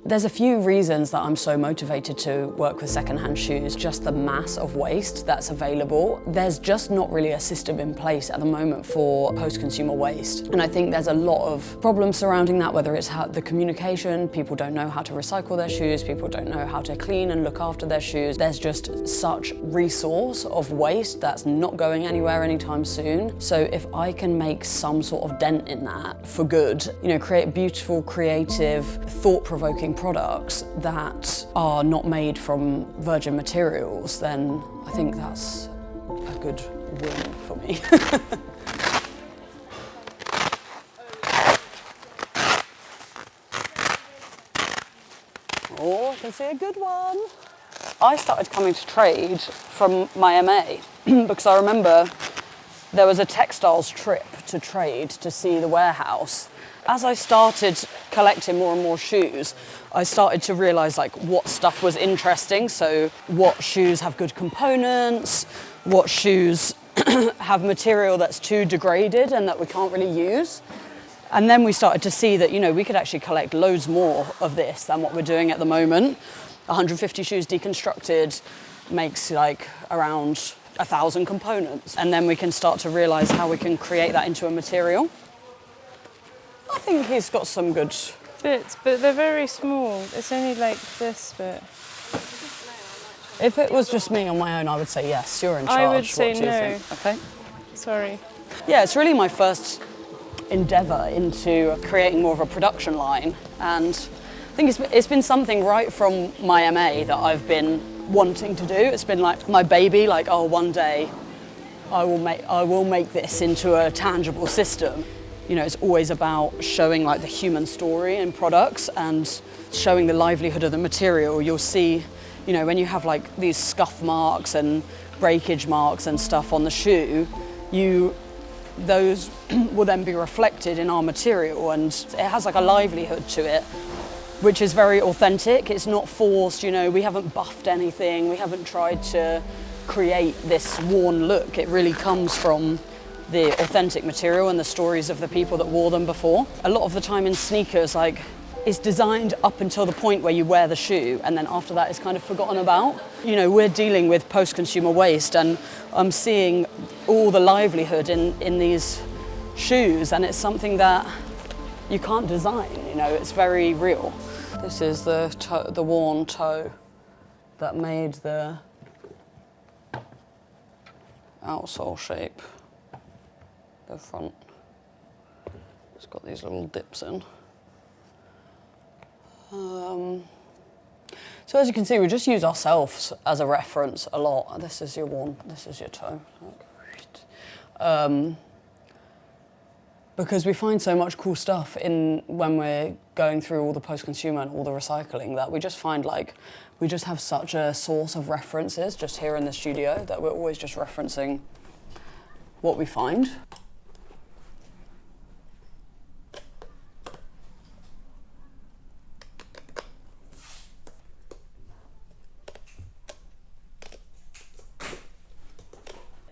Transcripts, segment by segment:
There's a few reasons that I'm so motivated to work with secondhand shoes. Just the mass of waste that's available. There's just not really a system in place at the moment for post-consumer waste. And I think there's a lot of problems surrounding that, whether it's the communication, people don't know how to recycle their shoes, people don't know how to clean and look after their shoes. There's just such resource of waste that's not going anywhere anytime soon. So if I can make some sort of dent in that for good, create beautiful, creative, thought-provoking products that are not made from virgin materials, then I think that's a good win for me. Oh, I can see a good one. I started coming to Traid from my MA because I remember there was a textiles trip to Traid to see the warehouse. As I started collecting more and more shoes, I started to realise what stuff was interesting. So what shoes have good components, what shoes have material that's too degraded and that we can't really use. And then we started to see that, we could actually collect loads more of this than what we're doing at the moment. 150 shoes deconstructed makes around 1,000 components. And then we can start to realise how we can create that into a material. I think he's got some good bits, but they're very small. It's only like this bit. If it was just me on my own, I would say yes, you're in charge. I would say what do you no. think? Okay. Sorry. Yeah, it's really my first endeavour into creating more of a production line, and I think it's been something right from my MA that I've been wanting to do. It's been like my baby, one day I will make this into a tangible system. It's always about showing the human story in products and showing the livelihood of the material. You'll see, when you have these scuff marks and breakage marks and stuff on the shoe, those will then be reflected in our material, and it has a livelihood to it, which is very authentic. It's not forced, we haven't buffed anything, we haven't tried to create this worn look. It really comes from the authentic material and the stories of the people that wore them before. A lot of the time in sneakers, it's designed up until the point where you wear the shoe, and then after that it's kind of forgotten about. We're dealing with post-consumer waste, and I'm seeing all the livelihood in these shoes, and it's something that you can't design, it's very real. This is the worn toe that made the outsole shape. The front, it's got these little dips in. So as you can see, we just use ourselves as a reference a lot. This is your toe. Because we find so much cool stuff when we're going through all the post-consumer and all the recycling, that we just find we just have such a source of references just here in the studio that we're always just referencing what we find.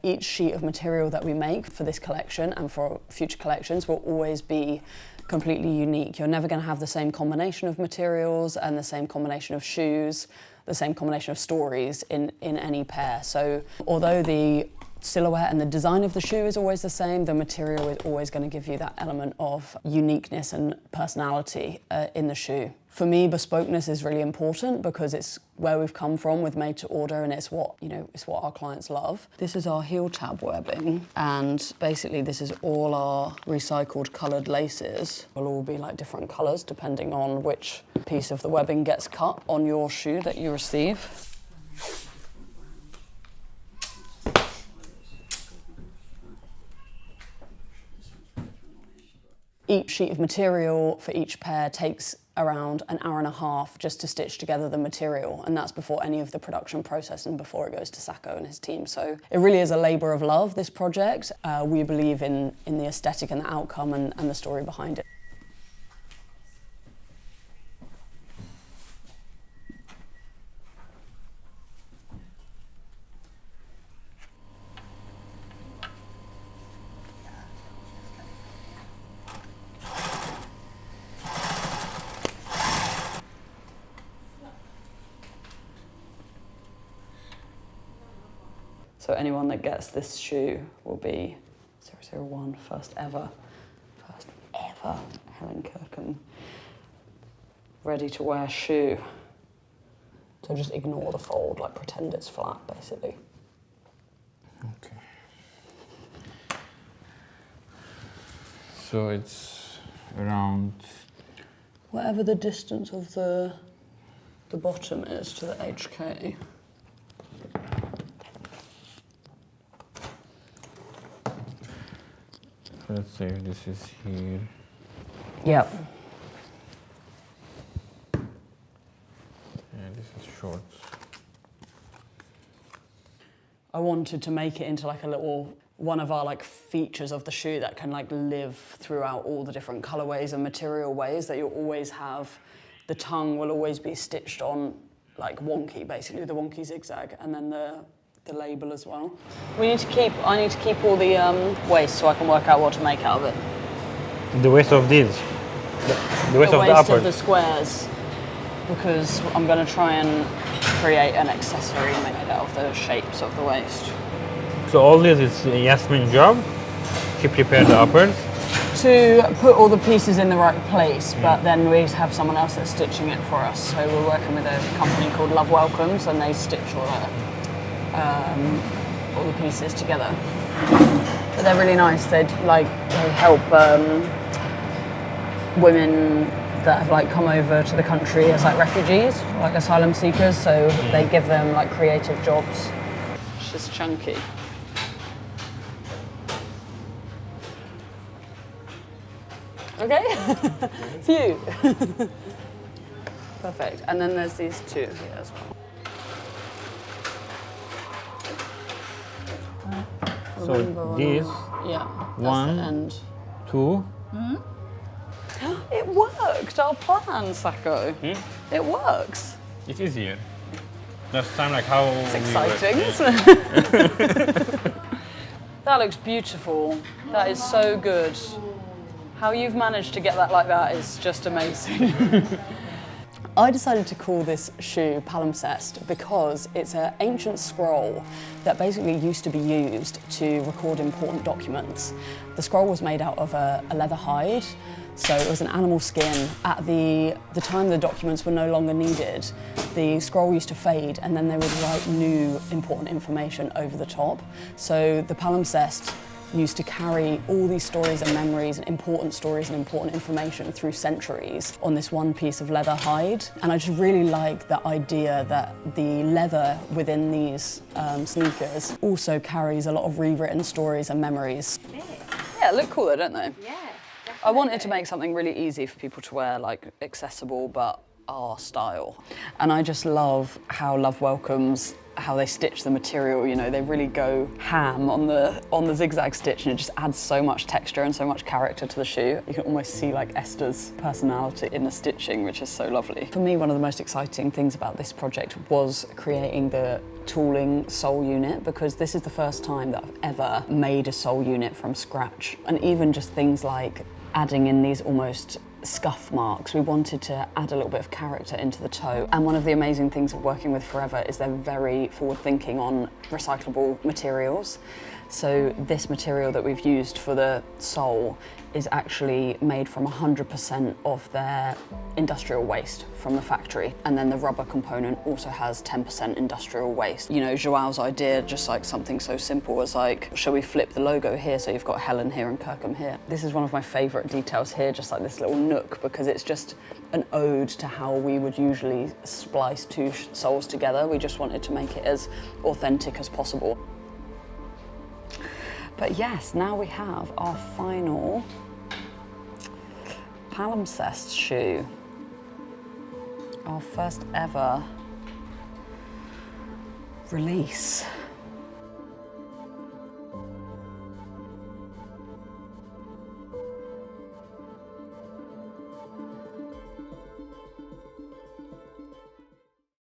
Each sheet of material that we make for this collection and for future collections will always be completely unique. You're never going to have the same combination of materials and the same combination of shoes, the same combination of stories in any pair. So although the silhouette and the design of the shoe is always the same, the material is always going to give you that element of uniqueness and personality in the shoe. For me, bespokeness is really important because it's where we've come from with made to order, and it's what our clients love. This is our heel tab webbing, and basically this is all our recycled coloured laces. Will all be different colours depending on which piece of the webbing gets cut on your shoe that you receive. Each sheet of material for each pair takes around an hour and a half just to stitch together the material, and that's before any of the production process and before it goes to Sako and his team. So it really is a labour of love, this project. We believe in the aesthetic and the outcome and the story behind it. So anyone that gets this shoe will be 001, first ever Helen Kirkum ready to wear shoe. So just ignore the fold, like pretend it's flat, basically. Okay. So it's around... Whatever the distance of the bottom is to the HK. Let's say this is here. Yep. Yeah, this is short. I wanted to make it into like a little, one of our like features of the shoe that can like live throughout all the different colorways and material ways that you'll always have. The tongue will always be stitched on like wonky, basically, the wonky zigzag, and then the label as well. I need to keep all the waist so I can work out what to make out of it. The waist of these? The waist of the upper? Of the squares, because I'm going to try and create an accessory made out of the shapes of the waist. So all this is Yasmin's job? She prepared the uppers? To put all the pieces in the right place, but then we have someone else that's stitching it for us. So we're working with a company called Welcomes, and they stitch all the pieces together. But they're really nice. They help women that have like come over to the country as like refugees, like asylum seekers. So they give them like creative jobs. It's just chunky. Okay, phew. Perfect. And then there's these two here as well. So this, yeah, one, that's the end. Two. It worked, our plan, Sako. It works. It's easier. Last time, like how... It's exciting, isn't it? That looks beautiful. That is so good. How you've managed to get that like that is just amazing. I decided to call this shoe Palimpsest because it's an ancient scroll that basically used to be used to record important documents. The scroll was made out of a leather hide, so it was an animal skin. At the time the documents were no longer needed, the scroll used to fade and then they would write new important information over the top. So the Palimpsest used to carry all these stories and memories and important information through centuries on this one piece of leather hide. And I just really like the idea that the leather within these sneakers also carries a lot of rewritten stories and memories. Yeah, look cool though, don't they? Yeah, definitely. I wanted to make something really easy for people to wear, like accessible but our style. And I just love how Welcomes, how they stitch the material, you know, they really go ham on the zigzag stitch, and it just adds so much texture and so much character to the shoe. You can almost see like Esther's personality in the stitching, which is so lovely. For me, one of the most exciting things about this project was creating the tooling sole unit, because this is the first time that I've ever made a sole unit from scratch. And even just things like adding in these almost scuff marks. We wanted to add a little bit of character into the toe. And one of the amazing things of working with Forever is they're very forward thinking on recyclable materials. So this material that we've used for the sole is actually made from 100% of their industrial waste from the factory. And then the rubber component also has 10% industrial waste. You know, Joao's idea, just like something so simple as like, shall we flip the logo here so you've got Helen here and Kirkum here? This is one of my favorite details here, just like this little nook, because it's just an ode to how we would usually splice two soles together. We just wanted to make it as authentic as possible. But yes, now we have our final Palimpsest shoe. Our first ever release.